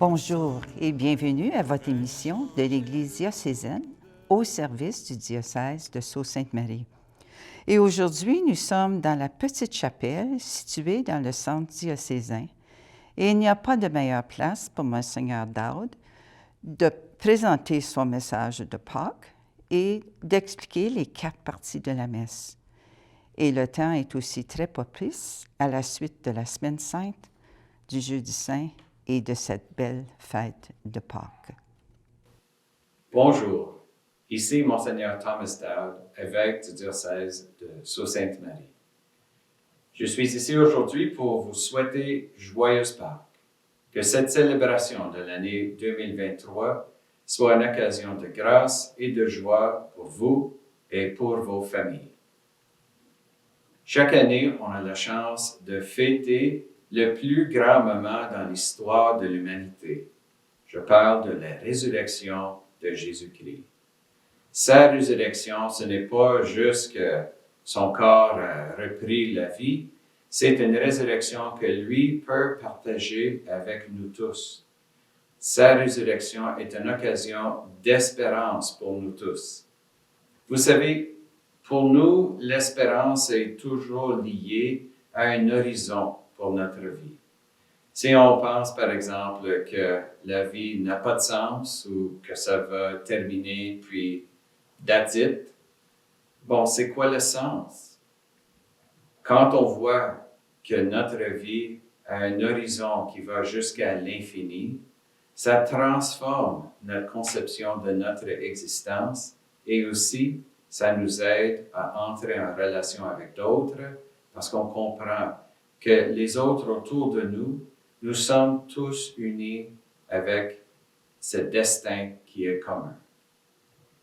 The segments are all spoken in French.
Bonjour et bienvenue à votre émission de l'Église diocésaine au service du diocèse de Sault-Sainte-Marie. Et aujourd'hui, nous sommes dans la petite chapelle située dans le centre diocésain et il n'y a pas de meilleure place pour Monseigneur Dowd de présenter son message de Pâques et d'expliquer les 4 parties de la messe. Et le temps est aussi très propice à la suite de la Semaine sainte, du Jeudi saint et de cette belle fête de Pâques. Bonjour, ici Monseigneur Thomas Dowd, évêque du diocèse de Sault-Sainte-Marie. Je suis ici aujourd'hui pour vous souhaiter joyeuse Pâques. Que cette célébration de l'année 2023 soit une occasion de grâce et de joie pour vous et pour vos familles. Chaque année, on a la chance de fêter le plus grand moment dans l'histoire de l'humanité. Je parle de la résurrection de Jésus-Christ. Sa résurrection, ce n'est pas juste que son corps a repris la vie, c'est une résurrection que lui peut partager avec nous tous. Sa résurrection est une occasion d'espérance pour nous tous. Vous savez, pour nous, l'espérance est toujours liée à un horizon pour notre vie. Si on pense, par exemple, que la vie n'a pas de sens ou que ça va terminer, puis that's it, bon, c'est quoi le sens? Quand on voit que notre vie a un horizon qui va jusqu'à l'infini, ça transforme notre conception de notre existence et aussi, ça nous aide à entrer en relation avec d'autres parce qu'on comprend que les autres autour de nous, nous sommes tous unis avec ce destin qui est commun.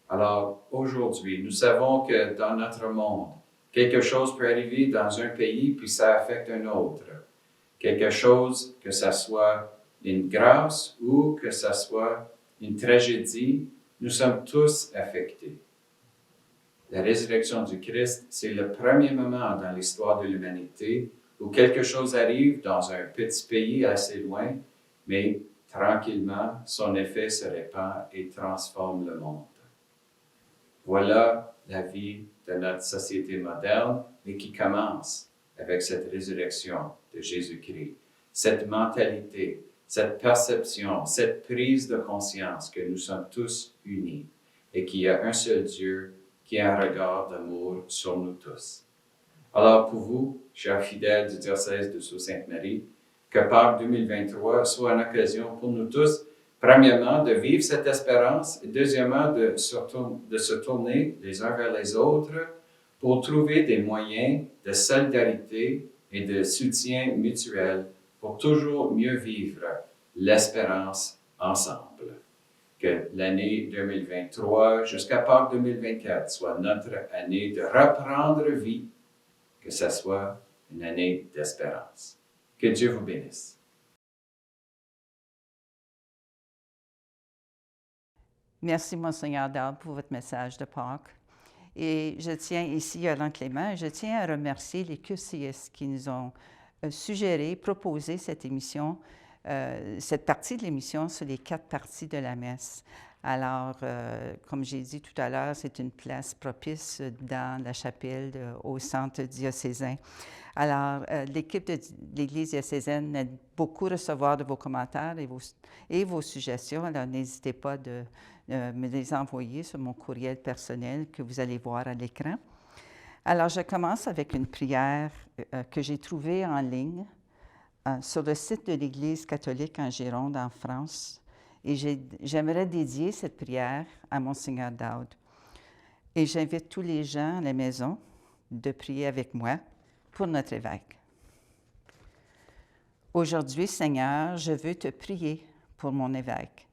Alors, aujourd'hui, nous savons que dans notre monde, quelque chose peut arriver dans un pays, puis ça affecte un autre. Quelque chose, que ça soit une grâce ou que ça soit une tragédie, nous sommes tous affectés. La résurrection du Christ, c'est le premier moment dans l'histoire de l'humanité où quelque chose arrive dans un petit pays assez loin, mais tranquillement, son effet se répand et transforme le monde. Voilà la vie de notre société moderne, mais qui commence avec cette résurrection de Jésus-Christ. Cette mentalité, cette perception, cette prise de conscience que nous sommes tous unis et qu'il y a un seul Dieu qui a un regard d'amour sur nous tous. Alors pour vous, chers fidèles du diocèse de Sault-Sainte-Marie, que Pâques 2023 soit une occasion pour nous tous, premièrement, de vivre cette espérance, et deuxièmement, de se tourner les uns vers les autres pour trouver des moyens de solidarité et de soutien mutuel pour toujours mieux vivre l'espérance ensemble. Que l'année 2023 jusqu'à Pâques 2024 soit notre année de reprendre vie, que ce soit une année d'espérance. Que Dieu vous bénisse. Merci, Monseigneur Dowd, pour votre message de Pâques. Et je tiens ici, Alain Clément, je tiens à remercier les QCS qui nous ont suggéré, proposé cette émission, cette partie de l'émission sur les 4 parties de la messe. Alors, comme j'ai dit tout à l'heure, c'est une place propice dans la chapelle au centre diocésain. Alors, l'équipe de l'Église diocésaine aime beaucoup recevoir de vos commentaires et vos suggestions. Alors, n'hésitez pas de me les envoyer sur mon courriel personnel que vous allez voir à l'écran. Alors, je commence avec une prière que j'ai trouvée en ligne sur le site de l'Église catholique en Gironde, en France. Et j'aimerais dédier cette prière à Monseigneur Dowd. Et j'invite tous les gens à la maison de prier avec moi pour notre évêque. Aujourd'hui, Seigneur, je veux te prier pour mon évêque.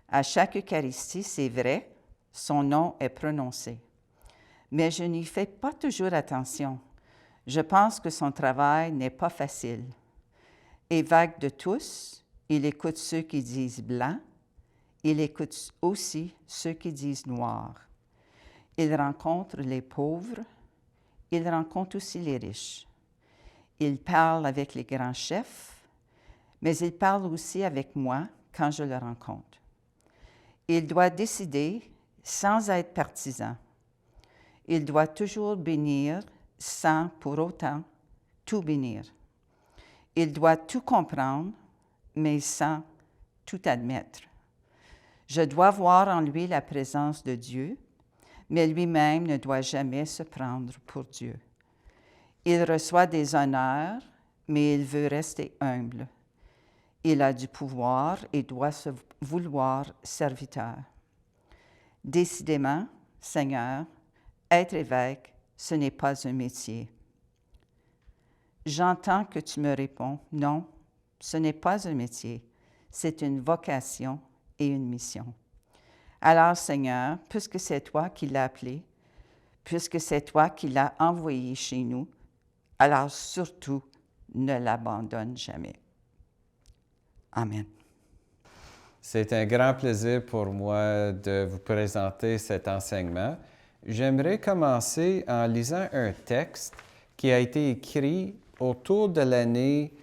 À chaque Eucharistie, c'est vrai, son nom est prononcé. Mais je n'y fais pas toujours attention. Je pense que son travail n'est pas facile. Évêque de tous, il écoute ceux qui disent blanc, il écoute aussi ceux qui disent noir. Il rencontre les pauvres, il rencontre aussi les riches. Il parle avec les grands chefs, mais il parle aussi avec moi quand je le rencontre. Il doit décider sans être partisan. Il doit toujours bénir sans pour autant tout bénir. Il doit tout comprendre, mais sans tout admettre. Je dois voir en lui la présence de Dieu, mais lui-même ne doit jamais se prendre pour Dieu. Il reçoit des honneurs, mais il veut rester humble. Il a du pouvoir et doit se vouloir serviteur. Décidément, Seigneur, être évêque, ce n'est pas un métier. J'entends que tu me réponds, non, ce n'est pas un métier, c'est une vocation et une mission. Alors, Seigneur, puisque c'est toi qui l'as appelé, puisque c'est toi qui l'as envoyé chez nous, alors surtout, ne l'abandonne jamais. Amen. C'est un grand plaisir pour moi de vous présenter cet enseignement. J'aimerais commencer en lisant un texte qui a été écrit autour de l'année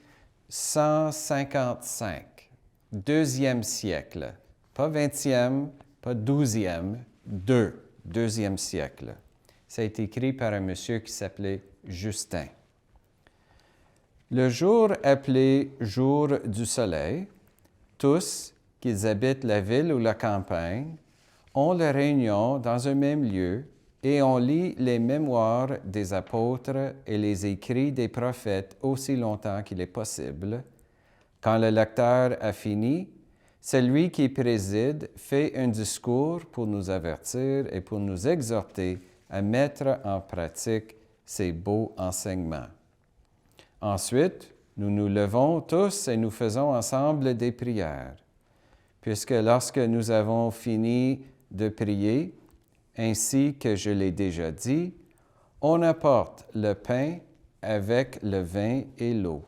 155, 2e siècle. Pas 20e, pas 12e, 2e siècle. Ça a été écrit par un monsieur qui s'appelait Justin. Le jour appelé jour du soleil, tous, qu'ils habitent la ville ou la campagne, ont leur réunion dans un même lieu et on lit les mémoires des apôtres et les écrits des prophètes aussi longtemps qu'il est possible. Quand le lecteur a fini, celui qui préside fait un discours pour nous avertir et pour nous exhorter à mettre en pratique ces beaux enseignements. Ensuite, nous nous levons tous et nous faisons ensemble des prières, puisque lorsque nous avons fini de prier, ainsi que je l'ai déjà dit, on apporte le pain avec le vin et l'eau.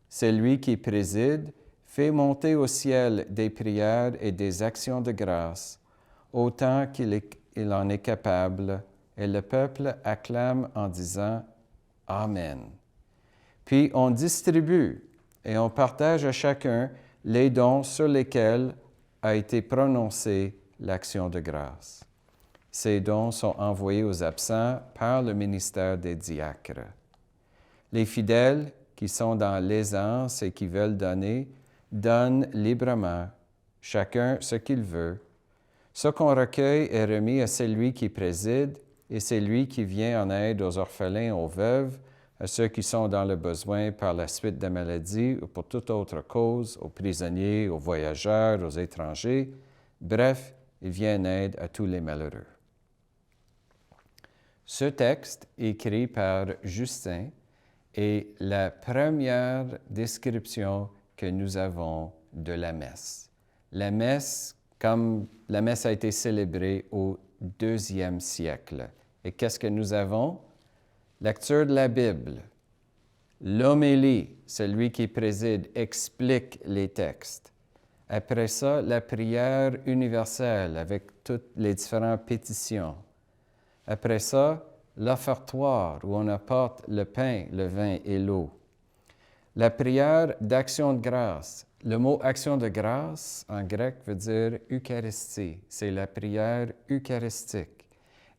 Celui qui préside fait monter au ciel des prières et des actions de grâce, autant qu'il en est capable, et le peuple acclame en disant « Amen ». Puis on distribue et on partage à chacun les dons sur lesquels a été prononcée l'action de grâce. Ces dons sont envoyés aux absents par le ministère des diacres. Les fidèles qui sont dans l'aisance et qui veulent donner, donnent librement, chacun ce qu'il veut. Ce qu'on recueille est remis à celui qui préside et c'est lui qui vient en aide aux orphelins, aux veuves, à ceux qui sont dans le besoin par la suite de maladie ou pour toute autre cause, aux prisonniers, aux voyageurs, aux étrangers. Bref, il vient en aide à tous les malheureux. Ce texte, écrit par Justin, est la première description que nous avons de la messe. La messe, comme la messe a été célébrée au 2e siècle. Et qu'est-ce que nous avons? Lecture de la Bible. L'homélie, celui qui préside, explique les textes. Après ça, la prière universelle avec toutes les différentes pétitions. Après ça, l'offertoire où on apporte le pain, le vin et l'eau. La prière d'action de grâce. Le mot action de grâce en grec veut dire Eucharistie. C'est la prière eucharistique.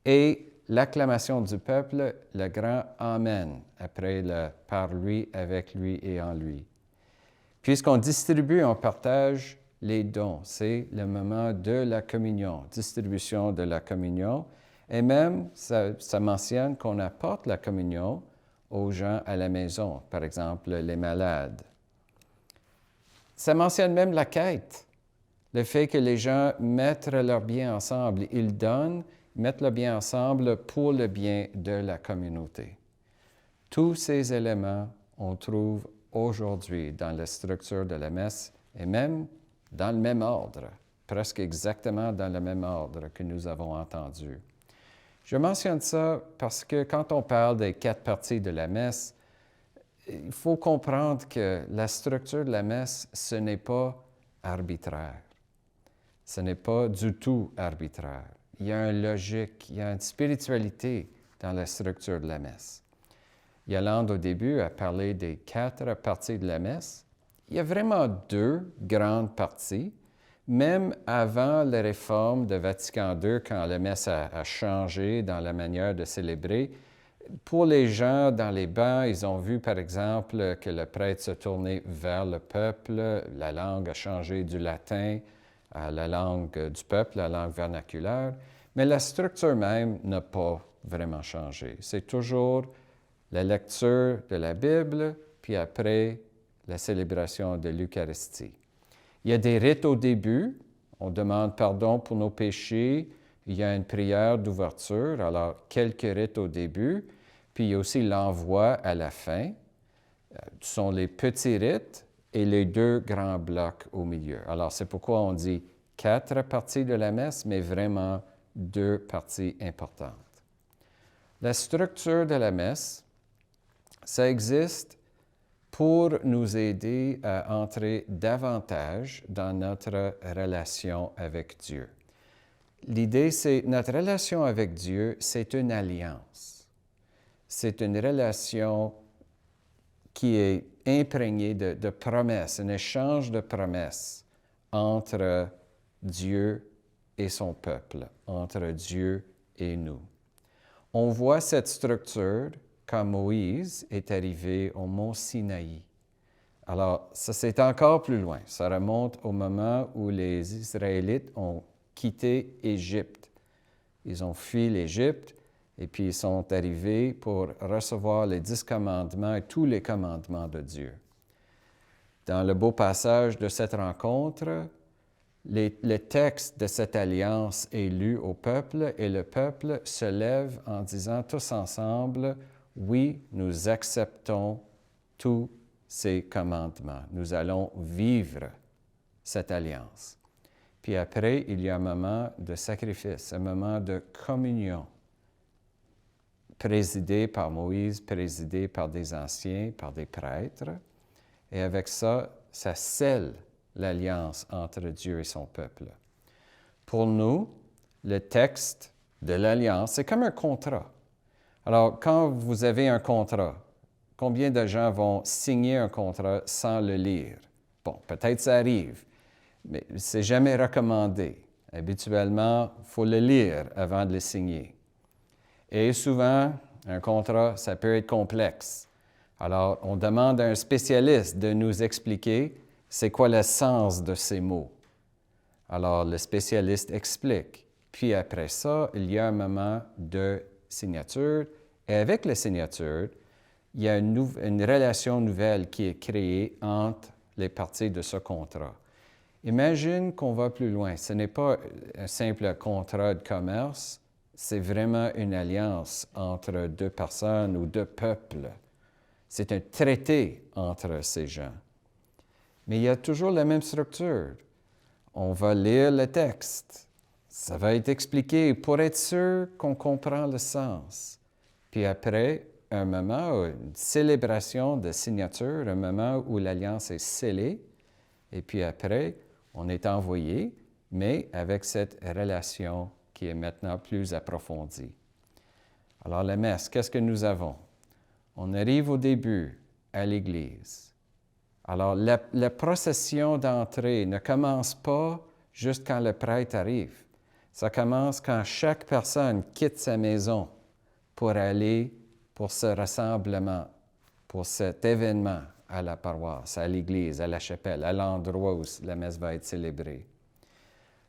Et l'acclamation du peuple, le grand Amen, après le par lui, avec lui et en lui. Puisqu'on distribue, on partage les dons. C'est le moment de la communion, distribution de la communion. Et même, ça mentionne qu'on apporte la communion aux gens à la maison, par exemple les malades. Ça mentionne même la quête, le fait que les gens mettent leurs biens ensemble. Ils donnent, mettent leurs biens ensemble pour le bien de la communauté. Tous ces éléments, on trouve aujourd'hui dans la structure de la messe et même dans le même ordre, presque exactement dans le même ordre que nous avons entendu. Je mentionne ça parce que quand on parle des 4 parties de la messe, il faut comprendre que la structure de la messe, ce n'est pas arbitraire. Ce n'est pas du tout arbitraire. Il y a une logique, il y a une spiritualité dans la structure de la messe. Yolande, au début, a parlé des 4 parties de la messe. il y a vraiment deux grandes parties. Même avant la réforme de Vatican II, quand la messe a changé dans la manière de célébrer, pour les gens dans les bancs, ils ont vu, par exemple, que le prêtre se tournait vers le peuple, la langue a changé du latin à la langue du peuple, la langue vernaculaire, mais la structure même n'a pas vraiment changé. C'est toujours la lecture de la Bible, puis après la célébration de l'Eucharistie. Il y a des rites au début, on demande pardon pour nos péchés, il y a une prière d'ouverture, alors quelques rites au début, puis il y a aussi l'envoi à la fin. Ce sont les petits rites et les deux grands blocs au milieu. Alors c'est pourquoi on dit 4 parties de la messe, mais vraiment 2 parties importantes. La structure de la messe, ça existe pour nous aider à entrer davantage dans notre relation avec Dieu. L'idée, c'est notre relation avec Dieu, c'est une alliance. C'est une relation qui est imprégnée de promesses, un échange de promesses entre Dieu et son peuple, entre Dieu et nous. On voit cette structure quand Moïse est arrivé au mont Sinaï. Alors, ça c'est encore plus loin. Ça remonte au moment où les Israélites ont quitté Égypte. Ils ont fui l'Égypte et puis ils sont arrivés pour recevoir les 10 commandements et tous les commandements de Dieu. Dans le beau passage de cette rencontre, le texte de cette alliance est lu au peuple et le peuple se lève en disant tous ensemble, « Oui, nous acceptons tous ces commandements. Nous allons vivre cette alliance. » Puis après, il y a un moment de sacrifice, un moment de communion, présidé par Moïse, présidé par des anciens, par des prêtres. Et avec ça, ça scelle l'alliance entre Dieu et son peuple. Pour nous, le texte de l'alliance, c'est comme un contrat. Alors, quand vous avez un contrat, combien de gens vont signer un contrat sans le lire? Bon, peut-être ça arrive, mais c'est jamais recommandé. Habituellement, il faut le lire avant de le signer. Et souvent, un contrat, ça peut être complexe. Alors, on demande à un spécialiste de nous expliquer c'est quoi le sens de ces mots. Alors, le spécialiste explique. Puis après ça, il y a un moment de signature. Et avec la signature, il y a une relation nouvelle qui est créée entre les parties de ce contrat. Imagine qu'on va plus loin. Ce n'est pas un simple contrat de commerce, c'est vraiment une alliance entre deux personnes ou deux peuples. C'est un traité entre ces gens. Mais il y a toujours la même structure. On va lire le texte. Ça va être expliqué pour être sûr qu'on comprend le sens. Puis après, un moment, une célébration de signature, un moment où l'alliance est scellée. Et puis après, on est envoyé, mais avec cette relation qui est maintenant plus approfondie. Alors la messe, qu'est-ce que nous avons? On arrive au début à l'Église. Alors la procession d'entrée ne commence pas juste quand le prêtre arrive. Ça commence quand chaque personne quitte sa maison pour aller pour ce rassemblement, pour cet événement à la paroisse, à l'église, à la chapelle, à l'endroit où la messe va être célébrée.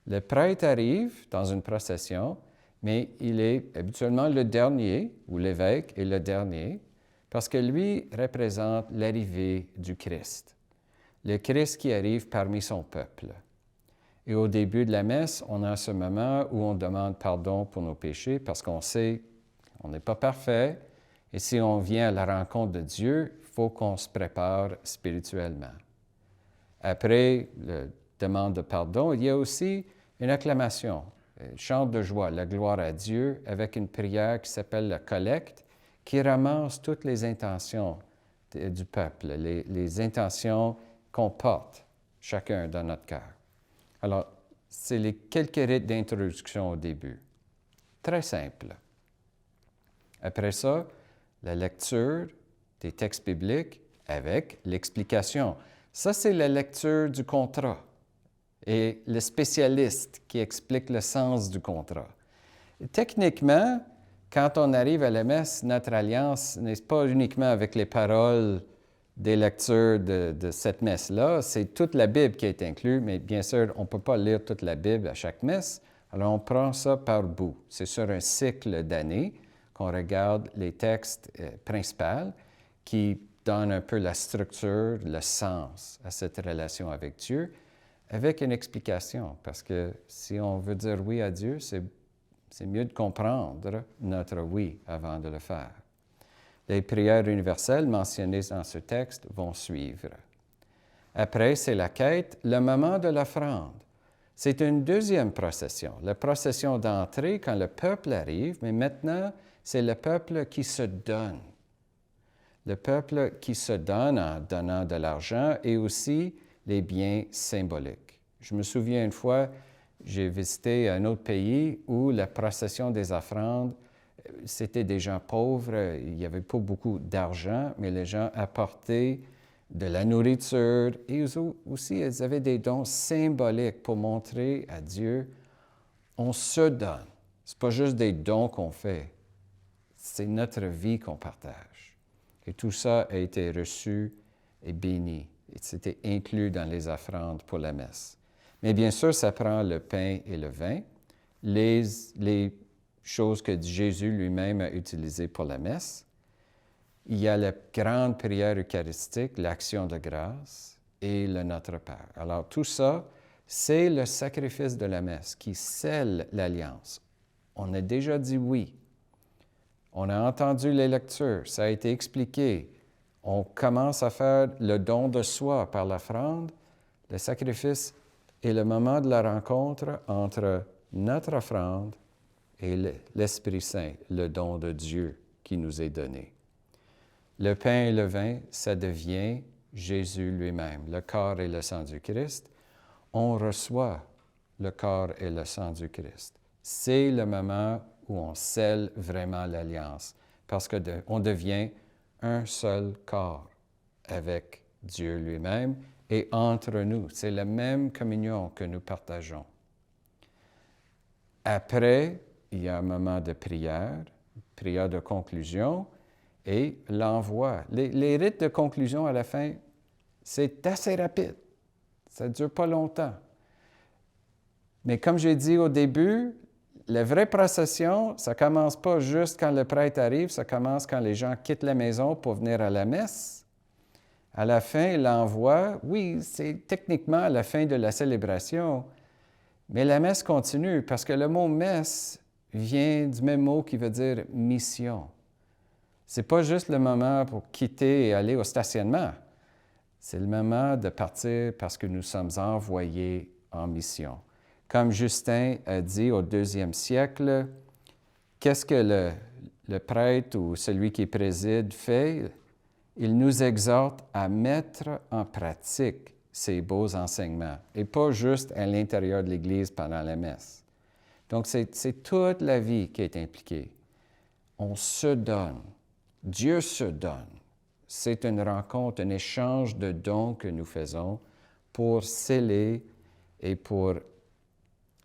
Le prêtre arrive dans une procession, mais il est habituellement le dernier, ou l'évêque est le dernier, parce que lui représente l'arrivée du Christ. Le Christ qui arrive parmi son peuple. Et au début de la messe, on a ce moment où on demande pardon pour nos péchés parce qu'on sait qu'on n'est pas parfait. Et si on vient à la rencontre de Dieu, il faut qu'on se prépare spirituellement. Après la demande de pardon, il y a aussi une acclamation, un chant de joie, la gloire à Dieu, avec une prière qui s'appelle la collecte, qui ramasse toutes les intentions du peuple, les intentions qu'on porte chacun dans notre cœur. Alors, c'est les quelques rites d'introduction au début. Très simple. Après ça, la lecture des textes bibliques avec l'explication. Ça, c'est la lecture du contrat et le spécialiste qui explique le sens du contrat. Et techniquement, quand on arrive à la messe, notre alliance n'est pas uniquement avec les paroles des lectures de cette messe-là, c'est toute la Bible qui est inclue, mais bien sûr, on ne peut pas lire toute la Bible à chaque messe, alors on prend ça par bout. C'est sur un cycle d'années qu'on regarde les textes principaux qui donnent un peu la structure, le sens à cette relation avec Dieu, avec une explication, parce que si on veut dire oui à Dieu, c'est mieux de comprendre notre oui avant de le faire. Les prières universelles mentionnées dans ce texte vont suivre. Après, c'est la quête, le moment de l'offrande. C'est une deuxième procession, la procession d'entrée quand le peuple arrive, mais maintenant, c'est le peuple qui se donne. Le peuple qui se donne en donnant de l'argent et aussi les biens symboliques. Je me souviens une fois, j'ai visité un autre pays où la procession des offrandes, c'était des gens pauvres, il n'y avait pas beaucoup d'argent, mais les gens apportaient de la nourriture et aussi ils avaient des dons symboliques pour montrer à Dieu, on se donne. Ce n'est pas juste des dons qu'on fait, c'est notre vie qu'on partage. Et tout ça a été reçu et béni. Et c'était inclus dans les offrandes pour la messe. Mais bien sûr, ça prend le pain et le vin, les choses que Jésus lui-même a utilisées pour la messe. Il y a la grande prière eucharistique, l'action de grâce et le Notre Père. Alors tout ça, c'est le sacrifice de la messe qui scelle l'alliance. On a déjà dit oui. On a entendu les lectures, ça a été expliqué. On commence à faire le don de soi par l'offrande. Le sacrifice est le moment de la rencontre entre notre offrande et l'Esprit Saint, le don de Dieu qui nous est donné. Le pain et le vin, ça devient Jésus lui-même, le corps et le sang du Christ. On reçoit le corps et le sang du Christ. C'est le moment où on scelle vraiment l'alliance, parce qu'on devient un seul corps avec Dieu lui-même et entre nous. C'est la même communion que nous partageons. Après, il y a un moment de prière de conclusion et l'envoi. Les rites de conclusion à la fin, c'est assez rapide. Ça ne dure pas longtemps. Mais comme j'ai dit au début, la vraie procession, ça ne commence pas juste quand le prêtre arrive, ça commence quand les gens quittent la maison pour venir à la messe. À la fin, l'envoi, oui, c'est techniquement à la fin de la célébration, mais la messe continue parce que le mot « messe » vient du même mot qui veut dire « mission ». Ce n'est pas juste le moment pour quitter et aller au stationnement. C'est le moment de partir parce que nous sommes envoyés en mission. Comme Justin a dit au 2e siècle, qu'est-ce que le prêtre ou celui qui préside fait? Il nous exhorte à mettre en pratique ces beaux enseignements et pas juste à l'intérieur de l'Église pendant la messe. Donc, c'est toute la vie qui est impliquée. On se donne. Dieu se donne. C'est une rencontre, un échange de dons que nous faisons pour sceller et pour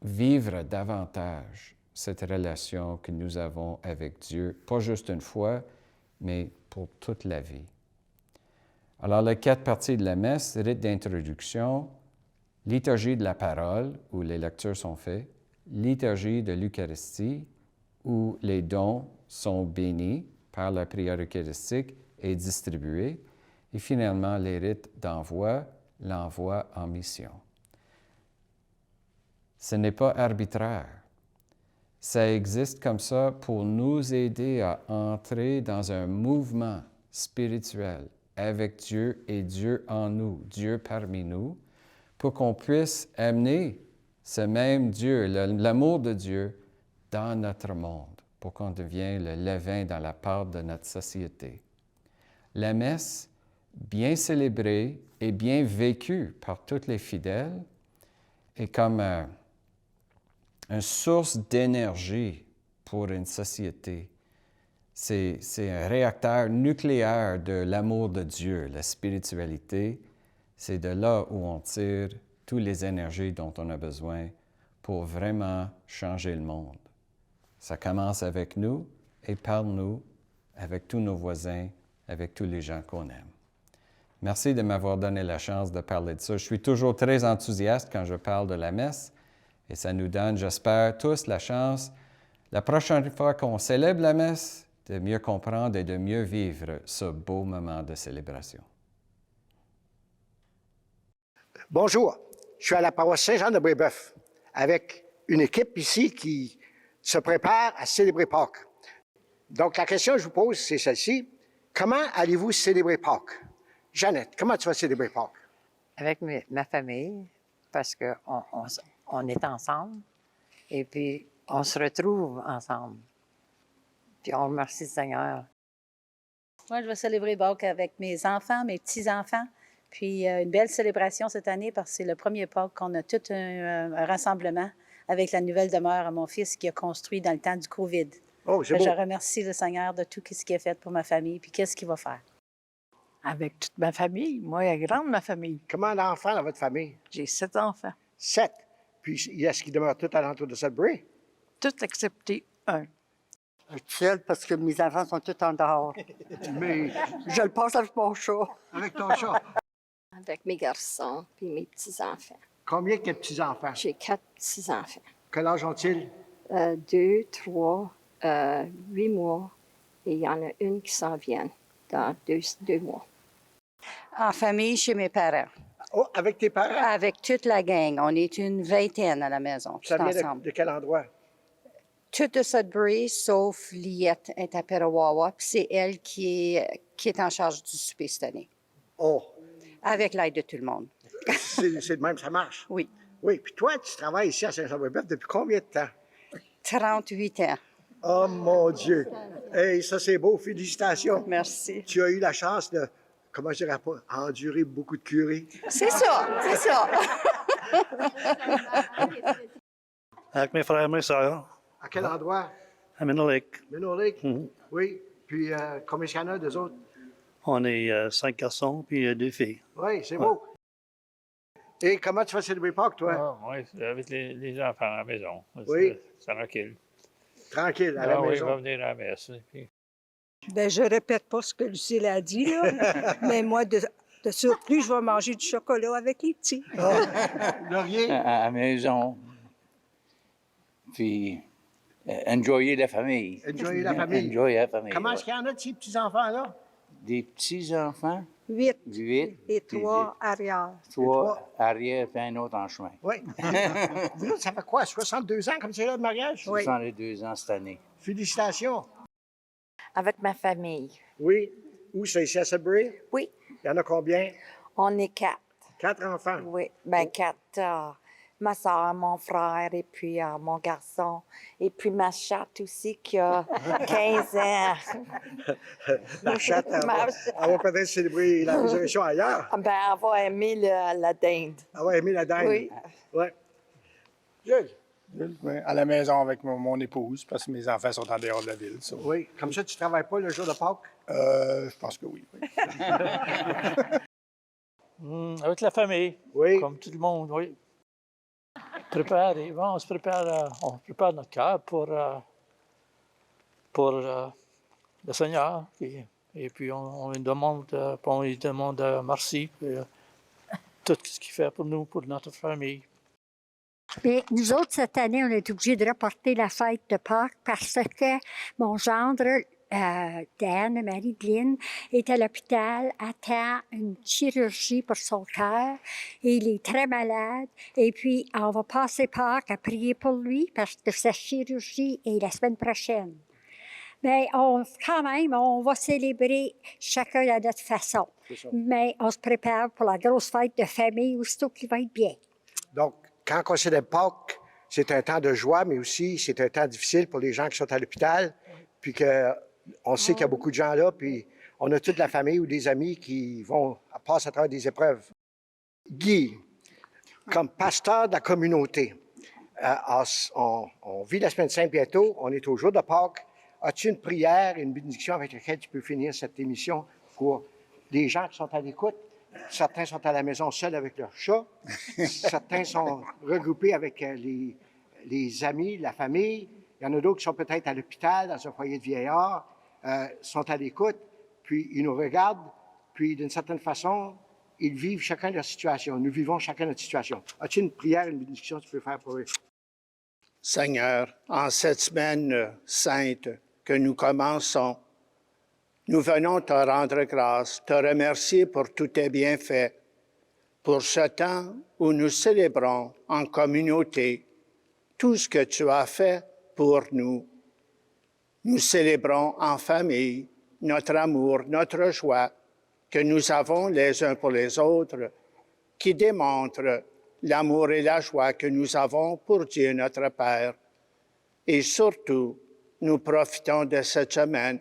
vivre davantage cette relation que nous avons avec Dieu, pas juste une fois, mais pour toute la vie. Alors, les 4 parties de la messe, rite d'introduction, liturgie de la parole, où les lectures sont faites, liturgie de l'Eucharistie, où les dons sont bénis par la prière eucharistique et distribués, et finalement les rites d'envoi, l'envoi en mission. Ce n'est pas arbitraire. Ça existe comme ça pour nous aider à entrer dans un mouvement spirituel avec Dieu et Dieu en nous, Dieu parmi nous, pour qu'on puisse amener ce même Dieu, l'amour de Dieu, dans notre monde, pour qu'on devienne le levain dans la pâte de notre société. La messe, bien célébrée et bien vécue par tous les fidèles, est comme une source d'énergie pour une société. C'est un réacteur nucléaire de l'amour de Dieu, la spiritualité. c'est de là où on tire toutes les énergies dont on a besoin pour vraiment changer le monde. Ça commence avec nous et par nous, avec tous nos voisins, avec tous les gens qu'on aime. Merci de m'avoir donné la chance de parler de ça. Je suis toujours très enthousiaste quand je parle de la messe et ça nous donne, j'espère, tous la chance, la prochaine fois qu'on célèbre la messe, de mieux comprendre et de mieux vivre ce beau moment de célébration. Bonjour, je suis à la paroisse Saint-Jean-de-Brébeuf avec une équipe ici qui se prépare à célébrer Pâques. Donc, la question que je vous pose, c'est celle-ci. Comment allez-vous célébrer Pâques? Jeannette, comment tu vas célébrer Pâques? Avec ma famille, parce qu'on est ensemble et puis on se retrouve ensemble. Puis on remercie le Seigneur. Moi, je vais célébrer Pâques avec mes enfants, mes petits-enfants. Puis une belle célébration cette année parce que c'est le premier Pâques qu'on a tout un rassemblement avec la nouvelle demeure à mon fils qui a construit dans le temps du COVID. Oh, c'est beau. Je remercie le Seigneur de tout ce qu'il a fait pour ma famille puis qu'est-ce qu'il va faire. Avec toute ma famille. Moi, elle est grande, ma famille. Comment d'enfants dans votre famille? J'ai 7 enfants, 7. Puis, est-ce qu'ils demeurent tous alentour de Sudbury? tous excepté un. Je suis seule parce que mes enfants sont tous en dehors. Mais Je le passe avec mon chat. avec ton chat, Avec mes garçons puis mes petits-enfants. combien de petits-enfants? J'ai 4 petits-enfants. Quel âge ont-ils? 2, 3, 8 mois. Et il y en a une qui s'en vient dans 2 mois. En famille, chez mes parents. Oh, avec tes parents? Avec toute la gang. On est une vingtaine à la maison, Ça tout vient ensemble. de quel endroit? Tout de Sudbury, sauf Liette est à Petawawa. Puis c'est elle qui est en charge du souper cette année, Oh, avec l'aide de tout le monde. c'est de même, ça marche? Oui. Oui, puis toi, tu travailles ici à Saint-Jean-de-Brébeuf depuis combien de temps? 38 ans. Oh mon Dieu! Hey, ça c'est beau, félicitations! Merci. Tu as eu la chance de, comment je dirais pas, endurer beaucoup de curés. C'est ça, c'est ça. Avec mes frères et mes sœurs, À quel endroit? à Mineau Lake. Mineau Lake? Mhm. Oui. Puis combien il y en a d'eux autres? On est 5 garçons puis 2 filles. Oui, c'est beau. Et comment tu vas célébrer Pâques, toi? Oui, avec les enfants à la maison. Oui. C'est tranquille. Tranquille, à la Oui, il maison. va venir à la messe. Puis... Bien, je répète pas ce que Lucille a dit, là. Mais moi, de surplus, je vais manger du chocolat avec les petits. Laurier? À la maison. Puis, enjoyer la famille. Enjoyer la famille. Enjoyer la famille. Comment est-ce qu'il y en a de ces petits-enfants-là? Des petits-enfants, 8 8. et 3 arrière. 3 arrière, puis un autre en chemin. Oui. Vous autres, ça fait quoi? 62 ans comme c'est là de mariage? Oui. 62 ans cette année. Félicitations. Avec ma famille. Oui. Où c'est ici à Sudbury? Oui. Il y en a combien? On est 4. 4 enfants. Oui, bien 4. Ma soeur, mon frère et puis mon garçon. Et puis ma chatte aussi qui a 15 ans. La chatte, elle Ma va, chatte. elle va peut-être célébrer la résurrection ailleurs. Ben, elle va aimer la dinde. Elle va aimer la dinde. Oui. Ouais. Jules? À la maison avec mon épouse, parce que mes enfants sont en dehors de la ville. Ça. Oui. Comme ça, tu ne travailles pas le jour de Pâques? Je pense que oui. avec la famille. Oui. Comme tout le monde, oui. On prépare notre cœur pour le Seigneur. Et puis on lui demande merci pour tout ce qu'il fait pour nous, pour notre famille. Bien, nous autres, cette année, on est obligés de reporter la fête de Pâques parce que mon gendre, Dan, Marie-Glyne, est à l'hôpital, attend une chirurgie pour son cœur et il est très malade. Et puis, on va passer Pâques à prier pour lui parce que sa chirurgie est la semaine prochaine. Mais quand même, on va célébrer chacun à notre façon. Mais on se prépare pour la grosse fête de famille aussitôt qu'il va être bien. Donc, quand on célèbre Pâques, c'est un temps de joie, mais aussi c'est un temps difficile pour les gens qui sont à l'hôpital, puis qu'on sait qu'il y a beaucoup de gens là, puis on a toute la famille ou des amis qui passent à travers des épreuves. Guy, comme pasteur de la communauté, on vit la semaine sainte bientôt, on est au jour de Pâques. As-tu une prière, une bénédiction avec laquelle tu peux finir cette émission pour les gens qui sont à l'écoute Certains sont à la maison seuls avec leur chat. Certains sont regroupés avec les amis, la famille. Il y en a d'autres qui sont peut-être à l'hôpital, dans un foyer de vieillards, sont à l'écoute, puis ils nous regardent, puis d'une certaine façon, ils vivent chacun leur situation. Nous vivons chacun notre situation. As-tu une prière, une bénédiction que tu peux faire pour eux? Seigneur, en cette semaine sainte que nous commençons, nous venons te rendre grâce, te remercier pour tous tes bienfaits, pour ce temps où nous célébrons en communauté tout ce que tu as fait pour nous. Nous célébrons en famille notre amour, notre joie que nous avons les uns pour les autres, qui démontre l'amour et la joie que nous avons pour Dieu notre Père. Et surtout, nous profitons de cette semaine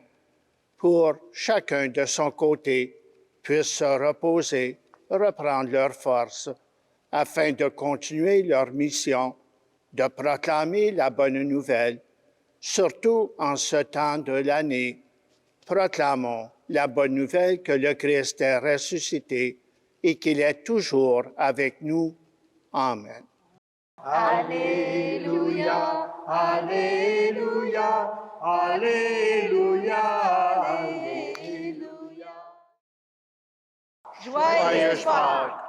pour chacun de son côté puisse se reposer, reprendre leur force, afin de continuer leur mission, de proclamer la bonne nouvelle. Surtout en ce temps de l'année, proclamons la bonne nouvelle que le Christ est ressuscité et qu'il est toujours avec nous. Amen. Alléluia, Alléluia, Alléluia, Alléluia. Joyeux Pâques!